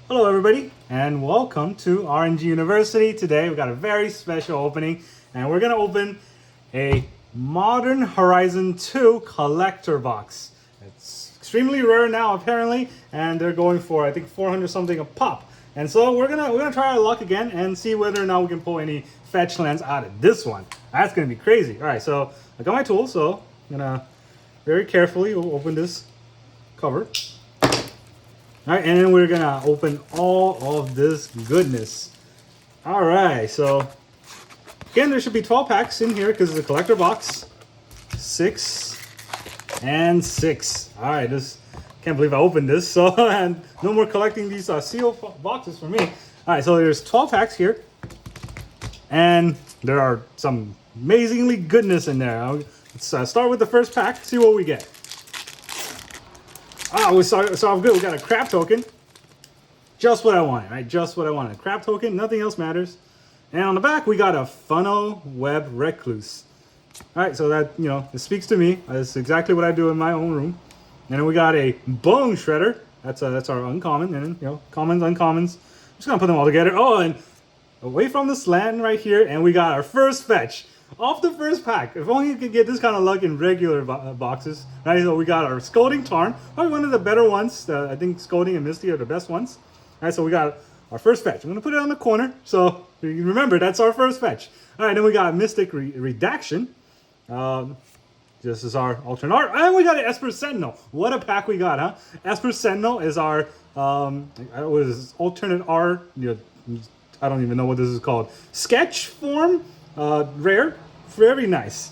Hello everybody and welcome to RNG University. Today we've got a very special opening and we're going to open a Modern Horizon 2 collector box. It's extremely rare now apparently and they're going for I think 400 something a pop. And so we're gonna try our luck again and see whether or not we can pull any fetch lands out of this one. That's gonna be crazy. Alright, so I got my tools, so I'm gonna very carefully open this cover. All right, and then we're gonna open all of this goodness. All right, so again, there should be 12 packs in here because it's a collector box. 6 and 6. All right, this can't believe I opened this. So and no more collecting these sealed boxes for me. All right, so there's 12 packs here, and there are some amazingly goodness in there. Let's start with the first pack. See what we get. We started off good. We got a crab token. Just what I wanted, right? Just what I wanted. Crab token, nothing else matters. And on the back, we got a Funnel Web Recluse. All right, so that, it speaks to me. That's exactly what I do in my own room. And then we got a Bone Shredder. That's our uncommon. And then, commons, uncommons. I'm just going to put them all together. Oh, and away from the slant right here. And we got our first fetch. Off the first pack. If only you could get this kind of luck in regular boxes. Right, so we got our Scolding Tarn. Probably one of the better ones. I think Scolding and Misty are the best ones. All right, so we got our first fetch. I'm going to put it on the corner. So you can remember, that's our first fetch. All right, then we got Mystic Redaction. This is our alternate art. And we got an Esper Sentinel. What a pack we got, huh? Esper Sentinel is our what is this? Alternate art. I don't even know what this is called. Sketch form. Rare, very nice.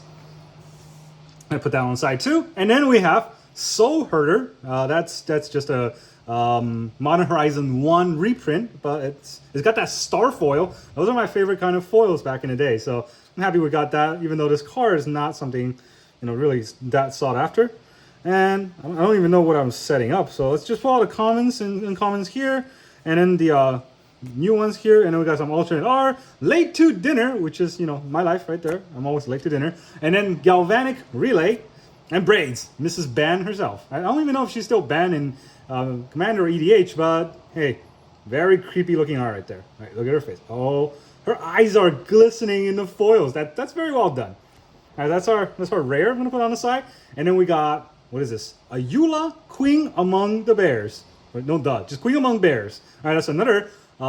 I put that on the side too, and then we have Soul Herder. That's just a Modern Horizon 1 reprint, but it's got that star foil. Those are my favorite kind of foils back in the day, so I'm happy we got that. Even though this card is not something really that sought after, and I don't even know what I'm setting up. So let's just pull all the commons and commons here, and then the new ones here, and then we got some alternate R, late to dinner, which is my life right there. I'm always late to dinner, and then galvanic relay and braids, Mrs. Ban herself. I don't even know if she's still banned in Commander or EDH, but hey, very creepy looking art right there. All right, look at her face. Oh, her eyes are glistening in the foils. That's very well done. All right, that's our rare. I'm gonna put on the side, and then we got, what is this? A Eula Queen Among the Bears. No, just Queen Among Bears. All right, that's another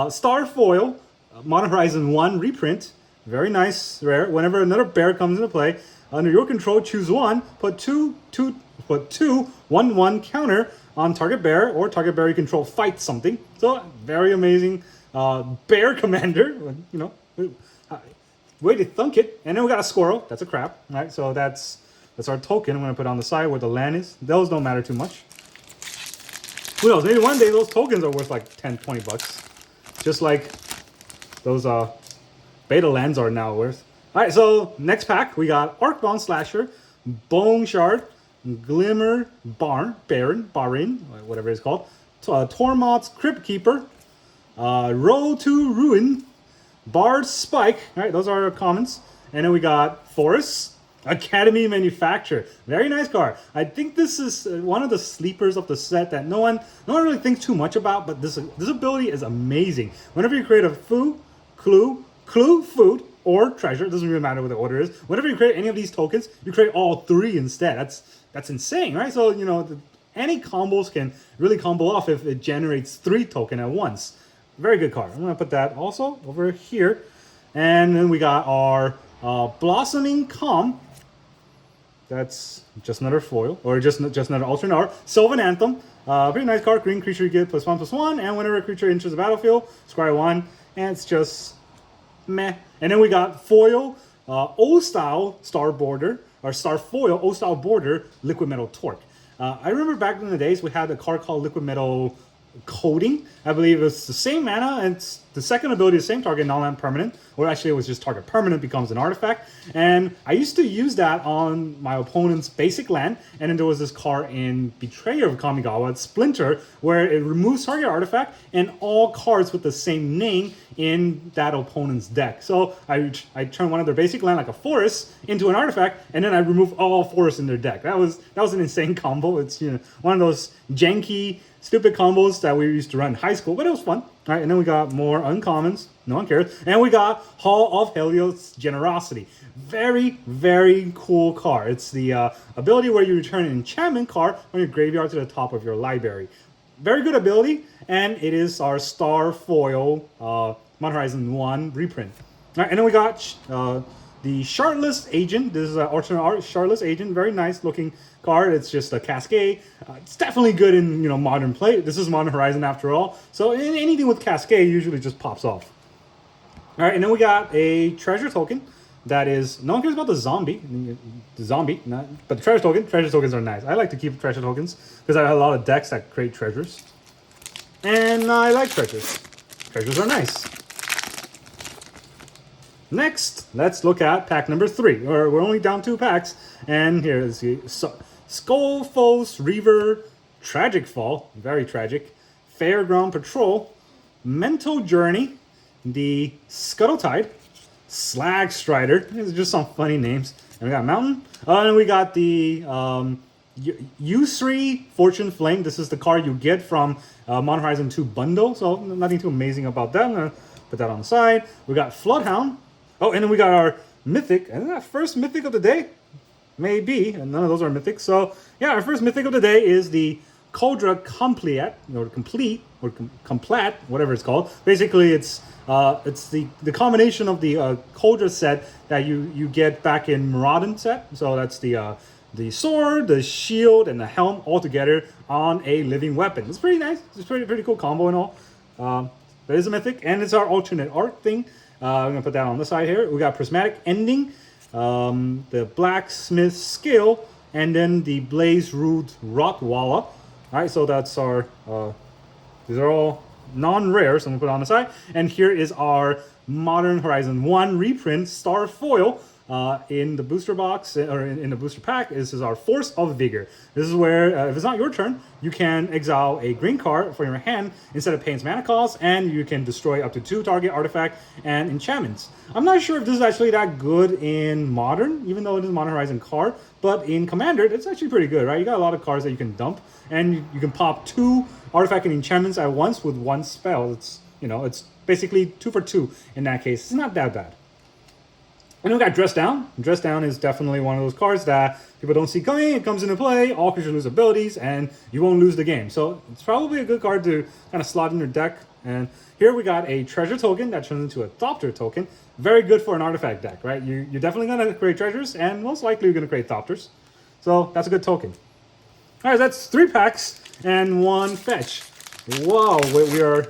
Star Foil, Modern Horizon 1 reprint. Very nice, rare. Whenever another bear comes into play, under your control, choose one. Put two 1/1 counter on target bear, or target bear you control fight something. So very amazing bear commander. Way to thunk it. And then we got a squirrel. That's a crab. All right, so that's our token. I'm gonna put on the side where the land is. Those don't matter too much. Who knows? Maybe one day those tokens are worth like 10, 20 bucks. Just like those beta lands are now worth. All right, so next pack, we got Arcbound Slasher, Bone Shard, Glimmer Baron, whatever it's called, Tormod's Crypt Keeper, Roll to Ruin, Bard Spike. All right, those are our commons. And then we got Forest Academy Manufacturer. Very nice card. I think this is one of the sleepers of the set that no one really thinks too much about, but this ability is amazing. Whenever you create a clue, food, or treasure, it doesn't really matter what the order is. Whenever you create any of these tokens, you create all 3 instead. That's insane, right? So, any combos can really combo off if it generates 3 token at once. Very good card. I'm going to put that also over here. And then we got our Blossoming Calm. That's just another foil, or just another alternate art. Sylvan Anthem, very nice card. Green creature you get +1/+1, and whenever a creature enters the battlefield, scry 1, and it's just meh. And then we got foil, old style star border, or star foil, old style border, Liquid Metal Torque. I remember back in the days we had a card called Liquid Metal Coding. I believe it's the same mana, and it's the second ability, the same target, non-land permanent, or actually it was just target permanent becomes an artifact. And I used to use that on my opponent's basic land, and then there was this card in Betrayer of Kamigawa, Splinter, where it removes target artifact and all cards with the same name in that opponent's deck. So I turn one of their basic land, like a forest, into an artifact, and then I remove all forests in their deck. That was an insane combo. It's one of those janky stupid combos that we used to run in high school, but it was fun. All right, and then we got more uncommons. No one cares. And we got Hall of Helios Generosity. Very, very cool card. It's the ability where you return an enchantment card from your graveyard to the top of your library. Very good ability, and it is our Star Foil Modern Horizon 1 reprint. All right, and then we got the Shardless Agent. This is an alternate art Shardless Agent. Very nice looking card. It's just a Cascade. It's definitely good in modern play. This is Modern Horizon after all. So anything with Cascade usually just pops off. All right, and then we got a treasure token. That is, no one cares about the zombie, but the treasure tokens are nice. I like to keep treasure tokens because I have a lot of decks that create treasures. And I like treasures. Treasures are nice. Next, let's look at pack number 3. We're only down 2 packs. And here is the Skullfoes Reaver, Tragic Fall, very tragic, Fairground Patrol, Mental Journey, the Scuttletide, Slag Strider. These are just some funny names. And we got Mountain. And we got the Yusri Fortune Flame. This is the card you get from Modern Horizon 2 bundle. So nothing too amazing about that. I'm going to put that on the side. We got Floodhound. Oh, and then we got our Mythic. Isn't that first Mythic of the day? Maybe. And none of those are Mythics. So yeah, our first Mythic of the day is the Cauldron Complete, whatever it's called. Basically, it's the combination of the Cauldron set that you get back in Maraudon set. So that's the sword, the shield, and the helm all together on a living weapon. It's pretty nice. It's pretty cool combo and all. That is a Mythic, and it's our alternate art thing. I'm gonna put that on the side here. We got Prismatic Ending, the Blacksmith Skill, and then the Blaze Root Rotwalla. All right, so that's our, these are all non-rare, so I'm gonna put it on the side. And here is our Modern Horizon 1 reprint Star Foil in the booster box, or in the booster pack. This is our Force of Vigor. This is where, if it's not your turn, you can exile a green card from your hand instead of paying its mana cost, and you can destroy up to 2 target artifact and enchantments. I'm not sure if this is actually that good in Modern, even though it is a Modern Horizon card, but in Commander, it's actually pretty good, right? You got a lot of cards that you can dump, and you can pop 2 artifact and enchantments at once with 1 spell. It's, it's basically 2 for 2 in that case. It's not that bad. And then we got Dress Down. Dress Down is definitely one of those cards that people don't see coming. It comes into play, all creatures lose abilities, and you won't lose the game. So it's probably a good card to kind of slot in your deck. And here we got a treasure token that turns into a Thopter token. Very good for an artifact deck, right? You're definitely going to create treasures, and most likely you're going to create Thopters. So that's a good token. All right, that's 3 packs and 1 fetch. Whoa, we're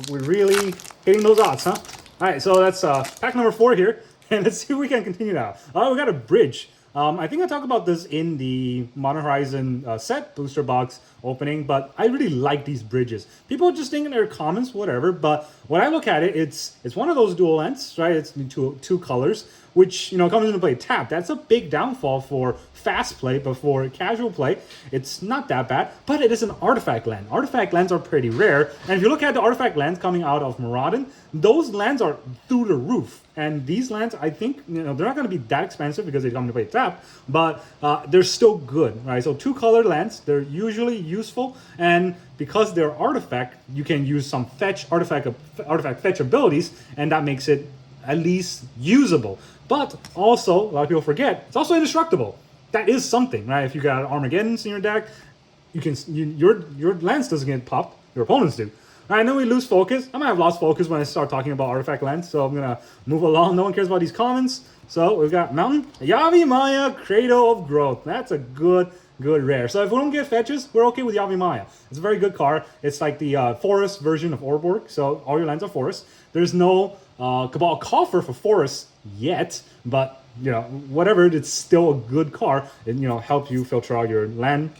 really hitting those odds, huh? All right, so that's pack number 4 here. And let's see if we can continue now. We got a bridge. I think I talked about this in the Modern Horizon set booster box opening, but I really like these bridges. People just think they're commons, whatever, but when I look at it, it's one of those dual lands, right? It's two colors, which comes into play tap. That's a big downfall for fast play, but for casual play, it's not that bad. But it is an artifact land. Artifact lands are pretty rare, and if you look at the artifact lands coming out of Maraudon, those lands are through the roof. And these lands, I think, they're not going to be that expensive because they come into play tap, but they're still good, right? So 2-color lands, they're usually useful, and because they're artifact, you can use some artifact fetch abilities, and that makes it at least usable. But also, a lot of people forget, it's also indestructible. That is something, right? If you got Armageddons in your deck, your lands doesn't get popped, your opponents do. All right, and then we lose focus. I might have lost focus when I start talking about artifact lands, so I'm going to move along. No one cares about these commons. So we've got Mountain, Yavimaya, Cradle of Growth. That's a good rare. So if we don't get fetches, we're okay with Yavimaya. It's a very good card. It's like the forest version of Orborg, so all your lands are forest. There's no Cabal Coffer for forest yet, but whatever, it's still a good card. It helps you filter out your land.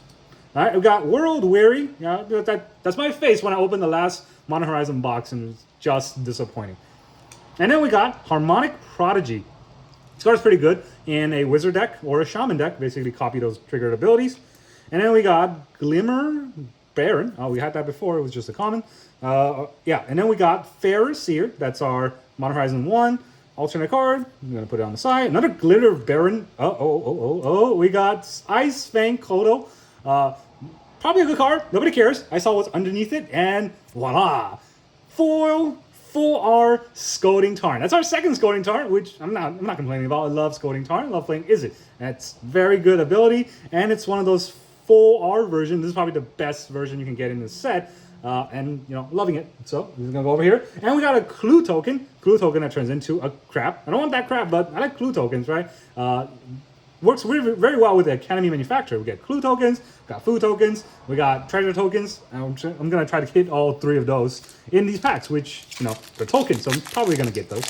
All right, we got World Weary. That's my face when I opened the last Modern Horizon box, and it's just disappointing. And then we got Harmonic Prodigy. This card's pretty good in a Wizard deck or a Shaman deck. Basically copy those triggered abilities. And then we got Glimmer Baron. Oh, we had that before. It was just a common. Yeah, and then we got Fair Seer. That's our Modern Horizon 1 alternate card. I'm going to put it on the side. Another Glitter Baron. We got Ice Fang Kodo. Probably a good card. Nobody cares. I saw what's underneath it, and voila, foil full R Scolding Tarn. That's our second Scolding Tarn, which I'm not complaining about. I love Scolding Tarn. I love playing Izzet. That's very good ability, and it's one of those full R versions. This is probably the best version you can get in this set. And you know, loving it. So we're gonna go over here, and we got a clue token. Clue token that turns into a crap. I don't want that crap, but I like clue tokens, right? Works very well with the Academy manufacturer. We get clue tokens, we got food tokens, we got treasure tokens. I'm gonna try to hit all 3 of those in these packs, which, you know, they're tokens, so I'm probably gonna get those.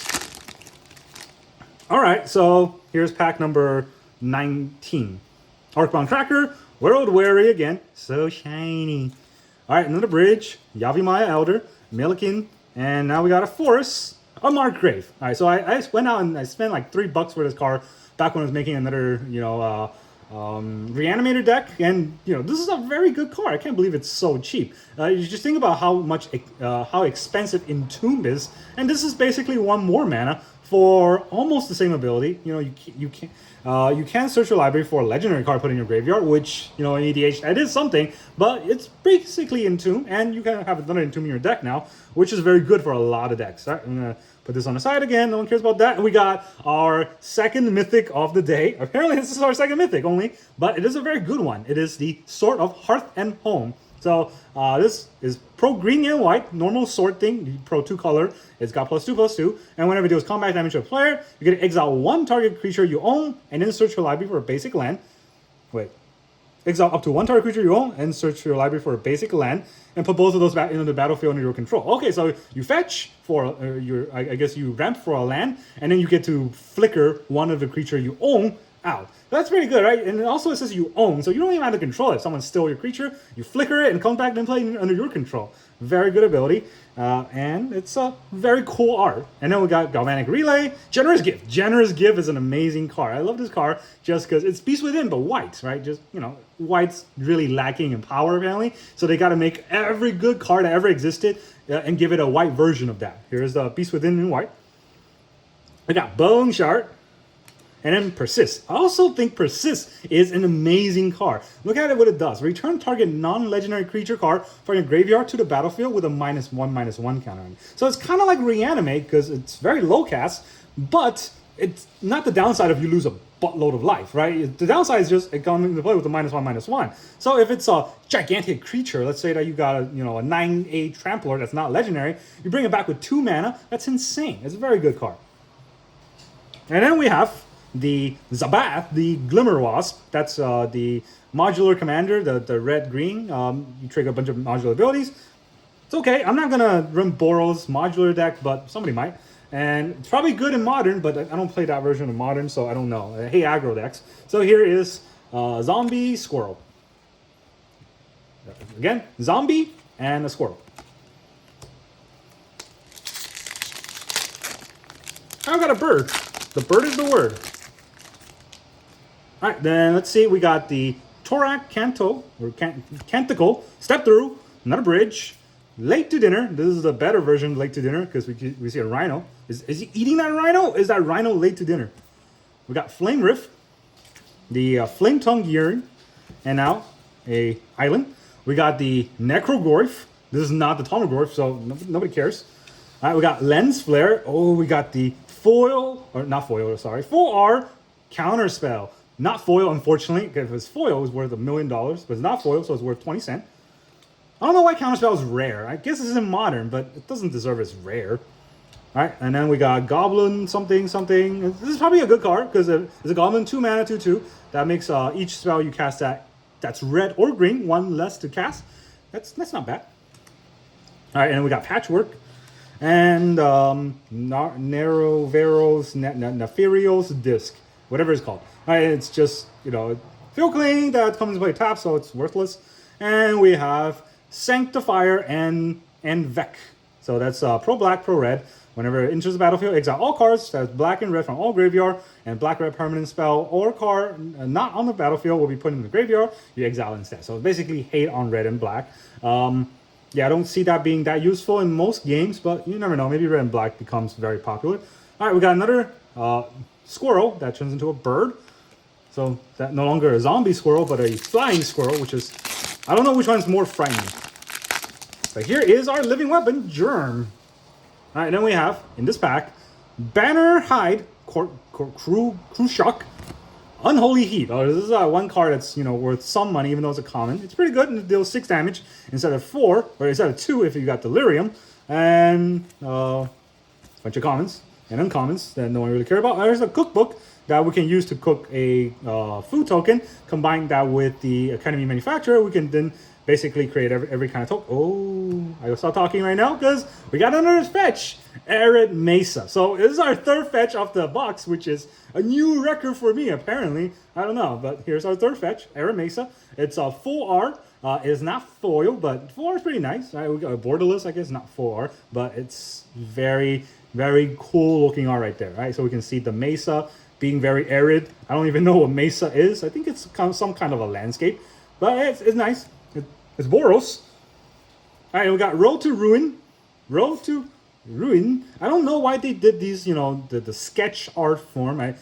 All right, so here's pack number 19. Arcbound Tracker, World Weary again, so shiny. All right, another bridge, Yavimaya Elder, Milliken, and now we got a Forest, a Markgrave. All right, so I went out and I spent like $3 for this card back when I was making another, you know, Reanimator deck, and you know, this is a very good card. I can't believe it's so cheap. You just think about how expensive Entomb is, and this is basically 1 more mana for almost the same ability. You know, you can search your library for a legendary card put in your graveyard, which, you know, in EDH that is something, but it's basically Entomb, and you can have another Entomb in your deck now, which is very good for a lot of decks. All right, I'm gonna put this on the side again. No one cares about that. And we got our second mythic of the day. Apparently this is our second mythic only, but it is a very good one. It is the Sword of Hearth and Home. So this is pro green and white, normal sword thing, pro 2 color. It's got +2/+2, and whenever it deals combat damage to a player, you get to exile 1 target creature you own, and then search your library for a basic land. Wait. Exile up to 1 target creature you own, and search your library for a basic land, and put both of those back into the battlefield under your control. Okay, so you fetch for I guess you ramp for a land, and then you get to flicker 1 of the creature you own out. That's pretty good, right? And also it says you own, so you don't even have to control it. If someone steals your creature, you flicker it and comes back and play it under your control. Very good ability, and it's a very cool art. And then we got Galvanic Relay, Generous Gift. Generous Gift is an amazing card. I love this card just because it's Beast Within, but white, right? Just, you know, white's really lacking in power apparently, so they got to make every good card that ever existed and give it a white version of that. Here's the Beast Within in white. I got Bone Shard. And then Persist. I also think Persist is an amazing card. Look at it, what it does. Return target non-legendary creature card from your graveyard to the battlefield with a -1/-1 counter. So it's kind of like Reanimate because it's very low cast, but it's not the downside of you lose a buttload of life, right? The downside is just it comes into play with a -1/-1. So if it's a gigantic creature, let's say that you got a 9/8 Trampler that's not legendary, you bring it back with 2 mana. That's insane. It's a very good card. And then we have the Zabath, the Glimmer Wasp. That's the modular commander, the red-green. You trigger a bunch of modular abilities. It's okay. I'm not gonna run Boros modular deck, but somebody might. And it's probably good in Modern, but I don't play that version of Modern, so I don't know. I hate aggro decks. So here is Zombie Squirrel. Again, Zombie and a Squirrel. I've got a bird. The bird is the word. All right, then let's see. We got the Torak Canto, or Canticle, Step Through, another bridge, Late to Dinner. This is the better version of Late to Dinner because we see a rhino. Is he eating that rhino? Is that rhino late to dinner? We got Flame Rift, the Flame Tongue Yearn, and now a island. We got the Necrogorf. This is not the Tomogorf, so nobody cares. All right, we got Lens Flare. Oh, we got the foil, or not foil, sorry, full R counter spell. Not foil, unfortunately, because if it's foil, it's worth $1 million, but it's not foil, so it's worth 20 cents. I don't know why counterspell is rare. I guess it's in Modern, but it doesn't deserve its rare. All right, and then we got Goblin something. This is probably a good card because it's a Goblin 2 mana 2/2. That makes each spell you cast that's red or green 1 less to cast. That's not bad. All right, and then we got Patchwork and Nefarious Disc, whatever it's called. All right, it's just, Field Cleaning that comes into play tap, so it's worthless. And we have Sanctifier and Vec. So that's pro black, pro red. Whenever it enters the battlefield, exile all cards that's black and red from all graveyard, and black-red permanent spell or card not on the battlefield will be put in the graveyard. You exile instead. So basically hate on red and black. Yeah, I don't see that being that useful in most games, but you never know. Maybe red and black becomes very popular. All right, we got another squirrel that turns into a bird. So that no longer a zombie squirrel, but a flying squirrel, which is I don't know which one's more frightening. But here is our living weapon, Germ. All right, then we have, in this pack, Banner Hide, Crew Shock, Unholy Heat. Oh, this is one card that's, you know, worth some money, even though it's a common. It's pretty good, and it deals 6 damage instead of 4, or instead of 2 if you got Delirium. And a bunch of commons and uncommons that no one really care about. There's a cookbook that we can use to cook a food token. Combine that with the Academy Manufacturer, we can then basically create every kind of token. Oh, I will stop talking right now because we got another fetch, Arid Mesa. So this is our 3rd fetch off the box, which is a new record for me, apparently. I don't know, but here's our 3rd fetch, Arid Mesa. It's a full R. It's not foil, but full R is pretty nice. Right, we got a borderless, I guess, not full R, but it's very, very cool looking art right there, right? So we can see the Mesa being very arid. I don't even know what Mesa is. I think it's some kind of a landscape, but it's nice. It's Boros. All right, we got Road to Ruin. Road to Ruin. I don't know why they did these, you know, the sketch art form. It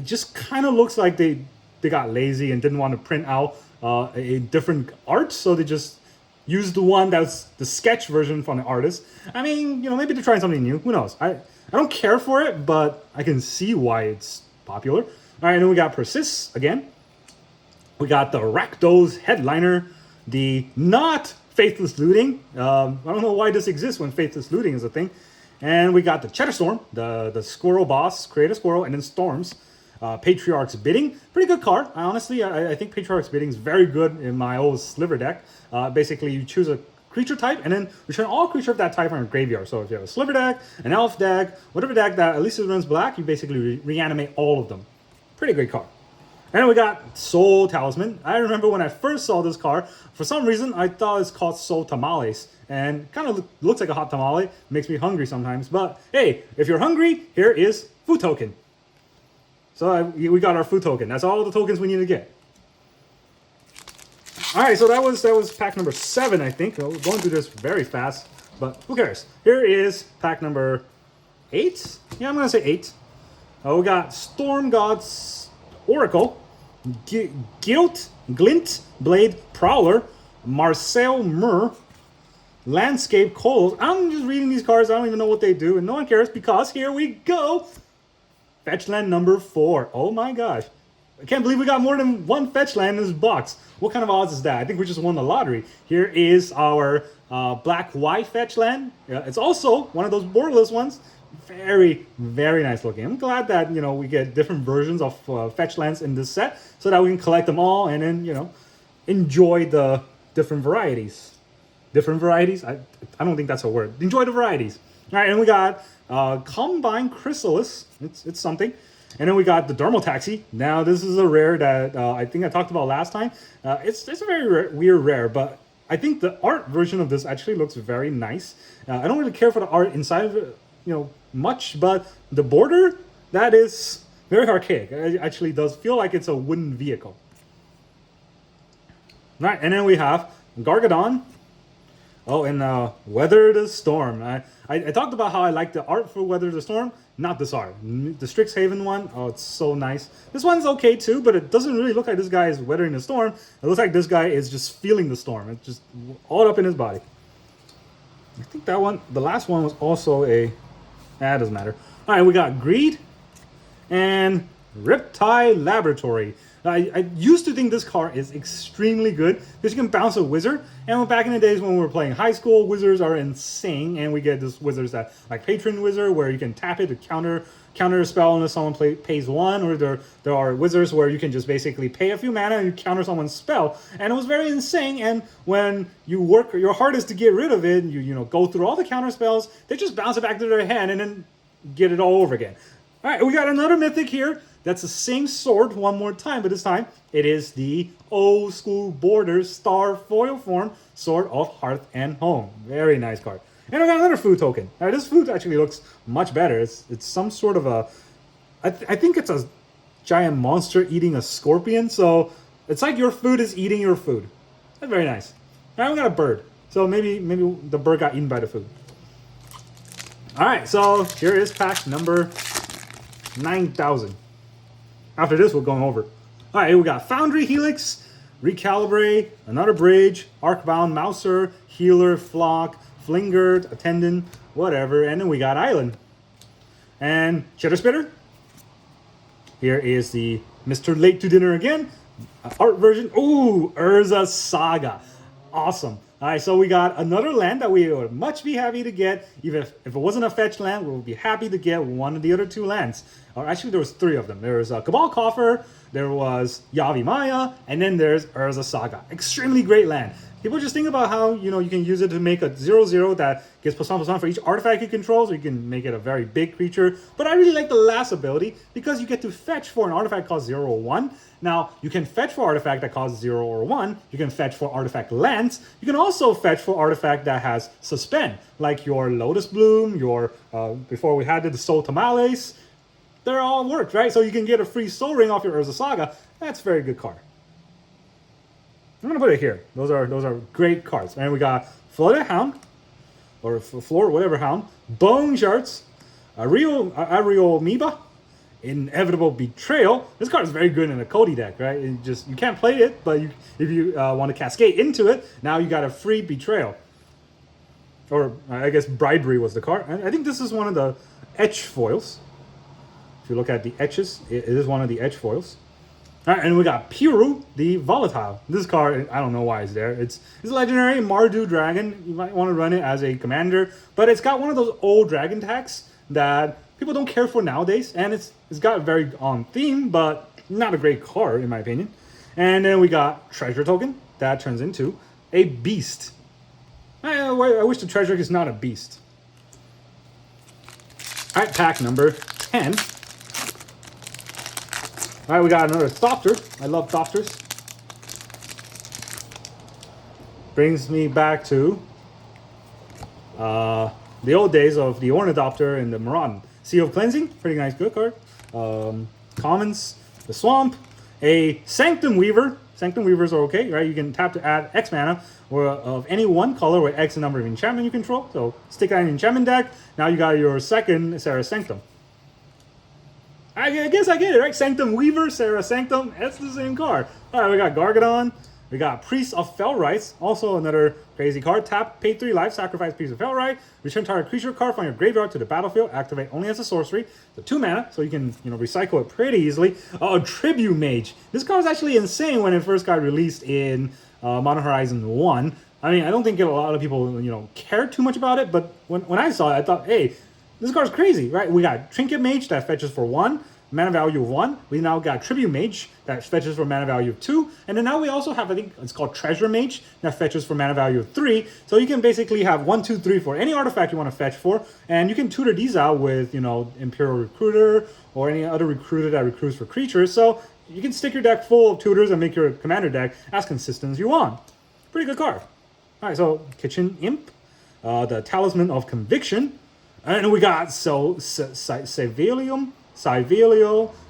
just kind of looks like they got lazy and didn't want to print out a different art, so they just used the one that's the sketch version from the artist. I mean, you know, maybe they're trying something new. Who knows? I don't care for it, but I can see why it's popular. All right, then we got Persist again. We got the Rakdos Headliner. The not Faithless Looting. I don't know why this exists when Faithless Looting is a thing. And we got the Cheddar Storm, the Squirrel Boss, create a Squirrel, and then Storms. Patriarch's Bidding, pretty good card. Honestly, I think Patriarch's Bidding is very good in my old Sliver deck. Basically, you choose a creature type and then return all creature of that type from your graveyard. So if you have a Sliver deck, an Elf deck, whatever deck that at least it runs black, you basically reanimate all of them. Pretty great card. And then we got Soul Talisman. I remember when I first saw this card, for some reason I thought it's called Soul Tamales. And kind of looks like a hot tamale. Makes me hungry sometimes. But hey, if you're hungry, here is food token. So we got our food token. That's all the tokens we need to get. All right, so that was pack number 7, I think. We're going through this very fast, but who cares? Here is pack number 8. Yeah, I'm gonna say 8. We got Storm God's Oracle, Glint Blade Prowler, Marcel Mur, Landscape Cold. I'm just reading these cards. I don't even know what they do, and no one cares because here we go. Fetch land number 4. Oh my gosh. I can't believe we got more than one fetch land in this box. What kind of odds is that? I think we just won the lottery. Here is our black-white fetch land. It's also one of those borderless ones. Very, very nice looking. I'm glad that, you know, we get different versions of fetch lands in this set so that we can collect them all and then, you know, enjoy the different varieties. Different varieties? I don't think that's a word. Enjoy the varieties. All right, and we got Combine Chrysalis. It's something. And then we got the Dermal Taxi. Now, this is a rare that I think I talked about last time. It's a very weird rare, but I think the art version of this actually looks very nice. I don't really care for the art inside of it, you know, much, but the border, that is very archaic. It actually does feel like it's a wooden vehicle. All right, and then we have Gargadon. Oh, and Weather the Storm. I talked about how I like the art for Weather the Storm. Not this art. The Strixhaven one, oh, it's so nice. This one's okay too, but it doesn't really look like this guy is weathering the storm. It looks like this guy is just feeling the storm. It's just all up in his body. I think that one, the last one was also a... it doesn't matter. All right, we got Greed and Riptide Laboratory. I used to think this card is extremely good because you can bounce a wizard. And back in the days when we were playing high school, wizards are insane. And we get this wizards that like Patron Wizard where you can tap it to counter a spell unless someone pays 1. Or there are wizards where you can just basically pay a few mana and you counter someone's spell. And it was very insane. And when you work your hardest to get rid of it, you know go through all the counter spells, they just bounce it back to their hand and then get it all over again. All right, we got another mythic here. That's the same sword one more time, but this time it is the old school Borders Star foil form Sword of Hearth and Home. Very nice card. And I got another food token. Now, this food actually looks much better. It's some sort of a... I think it's a giant monster eating a scorpion. So it's like your food is eating your food. That's very nice. Now we got a bird. So maybe the bird got eaten by the food. All right, so here is pack number 9,000. After this, we're going over. All right, we got Foundry Helix, Recalibrate, another Bridge, Arcbound, Mouser, Healer, Flock, Flingert, Attendant, whatever. And then we got Island. And Cheddar Spitter. Here is the Mr. Late to Dinner again. Art version. Ooh, Urza Saga. Awesome. All right, so we got another land that we would much be happy to get. Even if it wasn't a fetch land, we would be happy to get one of the other two lands. Or actually, there was three of them. There was Cabal Coffer, there was Yavi Maya, and then there's Urza Saga. Extremely great land. People just think about how, you know, you can use it to make a 0/0 that gets +1/+1 for each artifact you control, so you can make it a very big creature. But I really like the last ability because you get to fetch for an artifact cost 0 or 1. Now, you can fetch for artifact that costs 0 or 1. You can fetch for artifact lands. You can also fetch for artifact that has suspend, like your Lotus Bloom, your, before we had the Soul Tamales. They're all worked, right? So you can get a free Soul Ring off your Urza Saga. That's a very good card. I'm gonna put it here. Those are great cards. And we got Flooded Hound, or Floor, whatever Hound, Bone Shards, Ario Amoeba, Inevitable Betrayal. This card is very good in a Cody deck, right? You can't play it, but if you want to cascade into it, now you got a free Betrayal. Or I guess Bribery was the card. I think this is one of the etch foils. If you look at the etches, it is one of the etch foils. All right, and we got Piru, the Volatile. This card, I don't know why it's there. It's legendary, Mardu Dragon. You might want to run it as a commander, but it's got one of those old dragon attacks that people don't care for nowadays, and it's got very on theme, but not a great card in my opinion. And then we got Treasure Token that turns into a beast. I wish the treasure is not a beast. All right, pack number 10. All right, we got another Thopter. I love Thopters. Brings me back to the old days of the Ornithopter and the Maraudon. Sea of Cleansing, pretty nice, good card. Commons, the Swamp, a Sanctum Weaver. Sanctum Weavers are okay, right? You can tap to add X mana or of any one color with X the number of enchantment you control. So stick that in enchantment deck. Now you got your second Sarah Sanctum. I guess I get it, right? Sanctum Weaver, Sarah Sanctum, that's the same card. All right, we got Gargadon. We got Priest of Felrites, also another crazy card. Tap, pay 3 life, sacrifice Priest of Felrite. Return target creature card from your graveyard to the battlefield. Activate only as a sorcery. So 2 mana, so you can recycle it pretty easily. Tribute Mage. This card was actually insane when it first got released in Modern Horizon 1. I mean, I don't think a lot of people cared too much about it, but when I saw it, I thought, hey, this card's crazy, right? We got Trinket Mage that fetches for 1, mana value of 1. We now got Tribute Mage that fetches for mana value of 2. And then now we also have, I think it's called Treasure Mage that fetches for mana value of 3. So you can basically have 1, 2, 3 for any artifact you want to fetch for. And you can tutor these out with, Imperial Recruiter or any other recruiter that recruits for creatures. So you can stick your deck full of tutors and make your commander deck as consistent as you want. Pretty good card. All right, so Kitchen Imp, the Talisman of Conviction. And we got Cyvelio,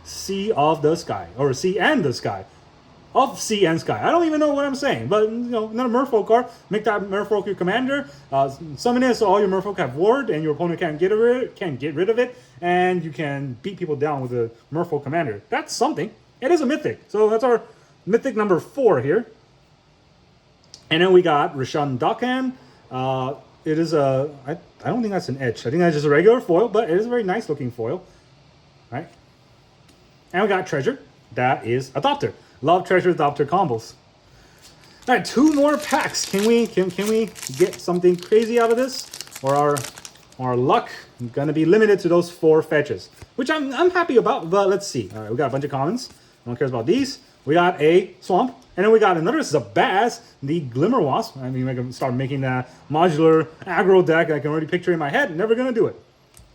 Sea of the Sky, or Sea and the Sky. Of Sea and Sky. I don't even know what I'm saying, but another Merfolk card. Make that Merfolk your commander. Summon it so all your Merfolk have ward, and your opponent can't get rid of it, and you can beat people down with a Merfolk commander. That's something. It is a mythic, so that's our mythic number 4 here. And then we got Rishon Dokkan. It is a, I don't think that's an etch. I think that's just a regular foil, but it is a very nice looking foil. Right? And we got Treasure. That is a Thopter. Love Treasure Thopter combos. All right, 2 more packs. Can we get something crazy out of this? Or our luck gonna be limited to those 4 fetches, which I'm happy about, but let's see. All right, we got a bunch of commons. No one cares about these. We got a Swamp. And then we got another Zabaz, the Glimmer Wasp. I mean, I can start making that modular aggro deck I can already picture in my head. Never gonna do it.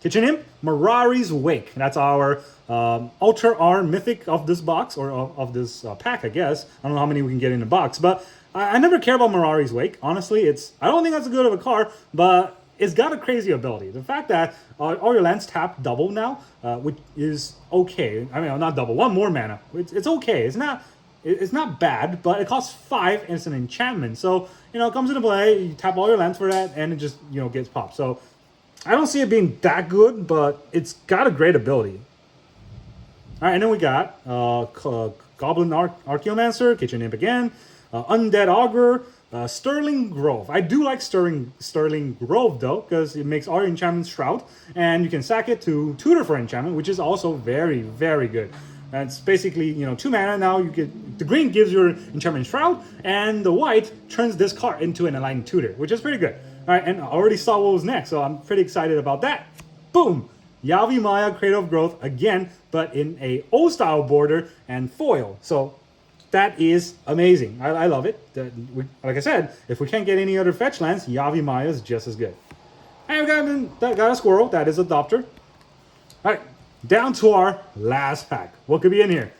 Kitchen Imp, Mirari's Wake. That's our Ultra R Mythic of this box, or of this pack, I guess. I don't know how many we can get in the box, but I never care about Mirari's Wake. Honestly, I don't think that's a good of a card, but it's got a crazy ability. The fact that all your lands tap double now, which is okay. I mean, not double, 1 more mana. It's okay. It's not bad, but it costs 5 and it's an enchantment. So, it comes into play, you tap all your lands for that, and it just, gets popped. So, I don't see it being that good, but it's got a great ability. All right, and then we got Goblin Archaeomancer, Kitchen Imp again, Undead Augur, Sterling Grove. I do like Sterling Grove though, because it makes all your enchantments Shroud, and you can sack it to tutor for enchantment, which is also very, very good. And it's basically, you know, 2 mana now. You get the green gives your enchantment Shroud, and the white turns this card into an aligned tutor, which is pretty good. All right, and I already saw what was next, so I'm pretty excited about that. Boom! Yavimaya, Cradle of Growth again, but in a old style border and foil. So that is amazing. I love it. Like I said, if we can't get any other fetch lands, Yavimaya is just as good. And we got a squirrel. That is Adopter. All right, down to our last pack. What could be in here?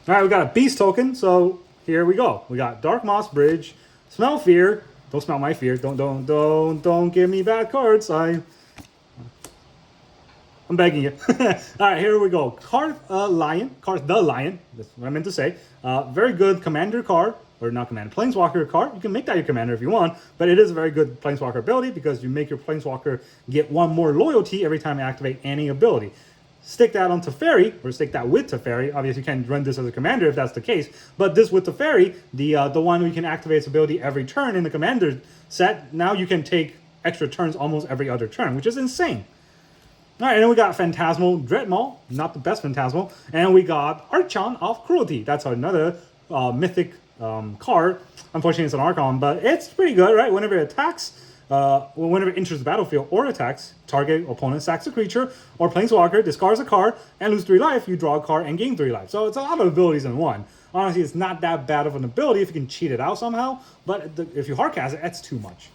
All right, we got a Beast token. So here we go. We got Dark Moss Bridge, Smell Fear. Don't smell my fear. Don't give me bad cards. I'm begging you. All right, here we go. Karth the Lion. That's what I meant to say. Very good commander card, or not commander, planeswalker card. You can make that your commander if you want, but it is a very good planeswalker ability because you make your planeswalker get 1 more loyalty every time you activate any ability. Stick that on Teferi, or stick that with Teferi. Obviously, you can run this as a commander if that's the case. But this with Teferi, the one who can activate its ability every turn in the commander set, now you can take extra turns almost every other turn, which is insane. All right, and then we got Phantasmal Dreadmaw, not the best Phantasmal, and we got Archon of Cruelty. That's another mythic card. Unfortunately, it's an Archon, but it's pretty good, right? Whenever it attacks, whenever it enters the battlefield or attacks, target opponent sacks a creature or planeswalker, discards a card, and lose 3 life. You draw a card and gain 3 life. So it's a lot of abilities in one. Honestly, it's not that bad of an ability if you can cheat it out somehow, but if you hardcast it, that's too much.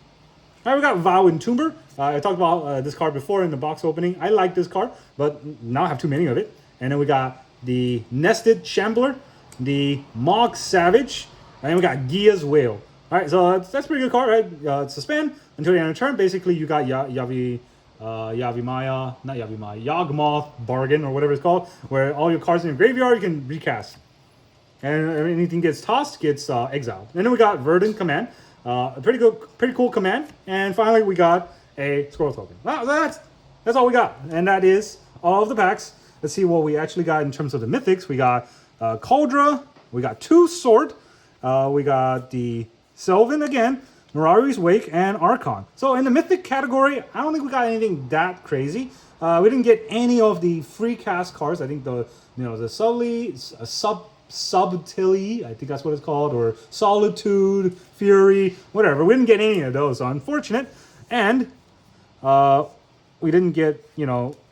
All right, we got Vow Entomber. I talked about this card before in the box opening. I like this card, but now I have too many of it. And then we got the Nested Shambler, the Mog Savage, and then we got Gia's Whale. All right, so that's a pretty good card, right? Suspend until the end of the turn. Basically, you got Yavimaya, Yawgmoth Bargain, or whatever it's called, where all your cards in your graveyard you can recast. And anything gets tossed gets exiled. And then we got Verdant Command. A pretty cool command. And finally, we got a Squirrel token. Wow, that's all we got. And that is all of the packs. Let's see what we actually got in terms of the mythics. We got Cauldra. We got 2 Sword. We got the Sylvan again, Mirari's Wake, and Archon. So in the mythic category, I don't think we got anything that crazy. We didn't get any of the free cast cards. I think the Subtility, I think that's what it's called, or Solitude, Fury, whatever. We didn't get any of those, so unfortunate. And we didn't get,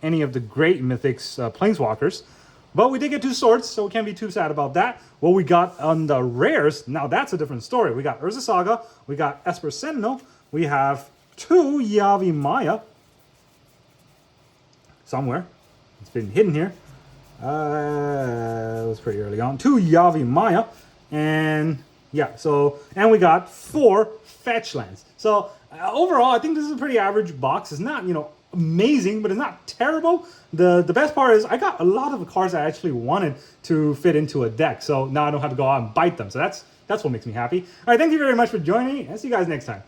any of the great mythics planeswalkers. But we did get 2 swords, so we can't be too sad about that. What we got on the rares, now that's a different story. We got Urza Saga, we got Esper Sentinel, we have 2 Yavimaya. Somewhere. It's been hidden here. It was pretty early on. 2 Yavimaya. And yeah, and we got 4 fetch lands. So overall, I think this is a pretty average box. It's not, amazing, but it's not terrible. The best part is I got a lot of the cards I actually wanted to fit into a deck. So now I don't have to go out and bite them. So that's what makes me happy. All right, thank you very much for joining me. I'll see you guys next time.